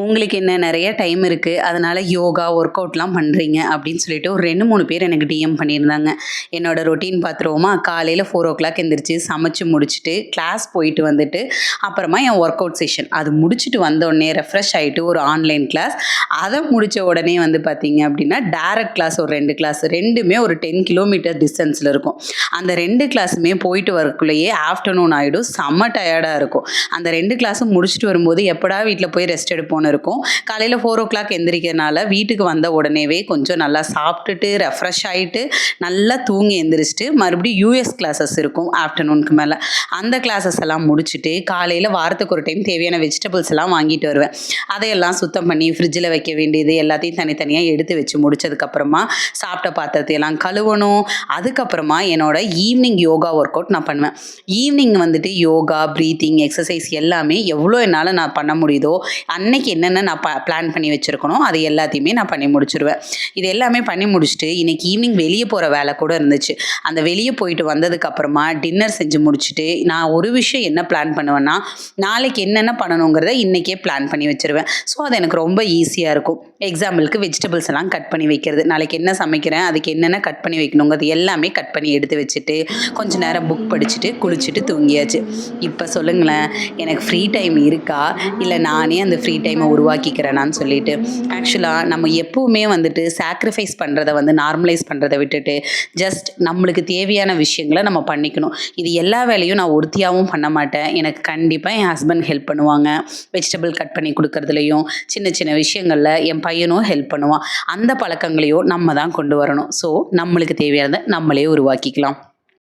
உங்களுக்கு என்ன நெறைய டைம் இருக்கு. அதனால யோகா, ஒர்க் அவுட்லாம் பண்றீங்க அப்படின்னு சொல்லிட்டு ஒரு 2, 3 பேர் எனக்கு டிஎம் பண்ணியிருந்தாங்க. என்னோட ரொட்டீன் பார்த்துருவோமா? காலையில 4:00 எந்திரிச்சு சமைச்சு முடிச்சுட்டு, கிளாஸ் போயிட்டு வந்துட்டு, அப்புறமா என் ஒர்க் அவுட் செஷன். அது முடிச்சுட்டு வந்தோனே ரெஃப்ரெஷ் ஆயிட்டு ஒரு ஆன்லைன் கிளாஸ். அத முடிச்ச உடனே வந்து பார்த்தீங்க அப்படின்னா, டைரக்ட் கிளாஸ் ஒரு 2 கிளாஸ். 2மே ஒரு 10 கிலோமீட்டர் டிஸ்டன்ஸ்ல இருக்கும். அந்த 2 கிளாஸுமே போயிட்டு வரக்குள்ளேயே ஆஃப்டர்நூன் ஆயிடும். செம்ம டயர்டா இருக்கும். அந்த 2 கிளாஸும் முடிச்சுட்டு வரும்போது, எப்படா வீட்ல போய் ரெஸ்ட் எடுப்போம்னு இருக்கும். காலையில 4:00 எந்திரிக்கிறனால வீட்டுக்கு வந்த உடனேவே கொஞ்சம் நல்லா சாப்பிட்டுட்டு, ரெஃப்ரெஷ் ஆயிட்டு, நல்லா தூங்கி எந்திரிச்சுட்டு, மறுபடியும் யுஎஸ் கிளாஸஸ் இருக்கும் ஆஃப்டர்நூனுக்கு மேல. அந்த கிளாஸஸ் எல்லாம் முடிச்சுட்டு, காலையில வாரத்துக்கு ஒரு டைம் தேவையான வெஜிடபிள்ஸ் எல்லாம் வாங்கிட்டு வருவேன். அதையெல்லாம் சுத்தம் பண்ணி ஃப்ரிட்ஜில வைக்க வேண்டியது எல்லாத்தையும் தனித்தனியா எடுத்து வச்சு முடிச்சதுக்கப்புறமா, சாப்பிட்ட பாத்திரத்தை எல்லாம் கழுவணும். அதுக்கப்புறமா என்னோட ஈவினிங் யோகா ஒர்க் அவுட் நான் பண்ணுவேன். ஈவினிங் வந்துட்டு யோகா, பிரீத்திங், எக்ஸர்சைஸ் எல்லாமே எவ்வளோ என்னால நான் பண்ண முடியுதோ, அன்னைக்கு என்னென்ன நான் பிளான் பண்ணி வச்சிருக்கணும் அது எல்லாத்தையுமே நான் பண்ணி முடிச்சிருவேன். இது எல்லாமே பண்ணி முடிச்சுட்டு இன்னைக்கு ஈவினிங் வெளியே போகிற வேலை கூட இருந்துச்சு. அந்த வெளியே போயிட்டு வந்ததுக்கு அப்புறமா டின்னர் செஞ்சு முடிச்சுட்டு நான் ஒரு விஷயம் என்ன பிளான் பண்ணுவேன்னா, நாளைக்கு என்னென்ன பண்ணணுங்கிறத இன்னைக்கே பிளான் பண்ணி வச்சிருவேன். ஸோ அது எனக்கு ரொம்ப ஈஸியாக இருக்கும். எக்ஸாம்பிளுக்கு வெஜிடபிள்ஸ் எல்லாம் கட் பண்ணி வைக்கிறது, நாளைக்கு என்ன சமைக்கிறேன் அதுக்கு என்னென்ன கட் பண்ணி வைக்கணுங்கிறது எல்லாமே கட் பண்ணி எடுத்து வச்சுட்டு கொஞ்ச நேரம் புக் படிச்சுட்டு குளிச்சுட்டு தூங்கியாச்சு. இப்போ சொல்லுங்களேன், எனக்கு ஃப்ரீ டைம் இருக்கா, இல்லை நானே அந்த ஃப்ரீ டைமை உருவாக்கிக்கிறேனான்னு சொல்லிட்டு. ஆக்சுவலாக நம்ம எப்பவுமே வந்துட்டு சாக்ரிஃபைஸ் பண்ணுறத வந்து நார்மலைஸ் பண்ணுறதை விட்டுட்டு ஜஸ்ட் நம்மளுக்கு தேவையான விஷயங்களை நம்ம பண்ணிக்கணும். இது எல்லா வேலையும் நான் ஒருத்தியாகவும் பண்ண மாட்டேன். எனக்கு கண்டிப்பாக என் ஹஸ்பண்ட் ஹெல்ப் பண்ணுவாங்க. வெஜிடபிள் கட் பண்ணி கொடுக்கறதுலையும் சின்ன சின்ன விஷயங்களில் என் பையனும் ஹெல்ப் பண்ணுவான். அந்த பழக்கங்களையும் நம்ம தான் கொண்டு வரணும். ஸோ நம்மளுக்கு தேவையானதை நம்மளே உருவாக்கிக்கலாம்.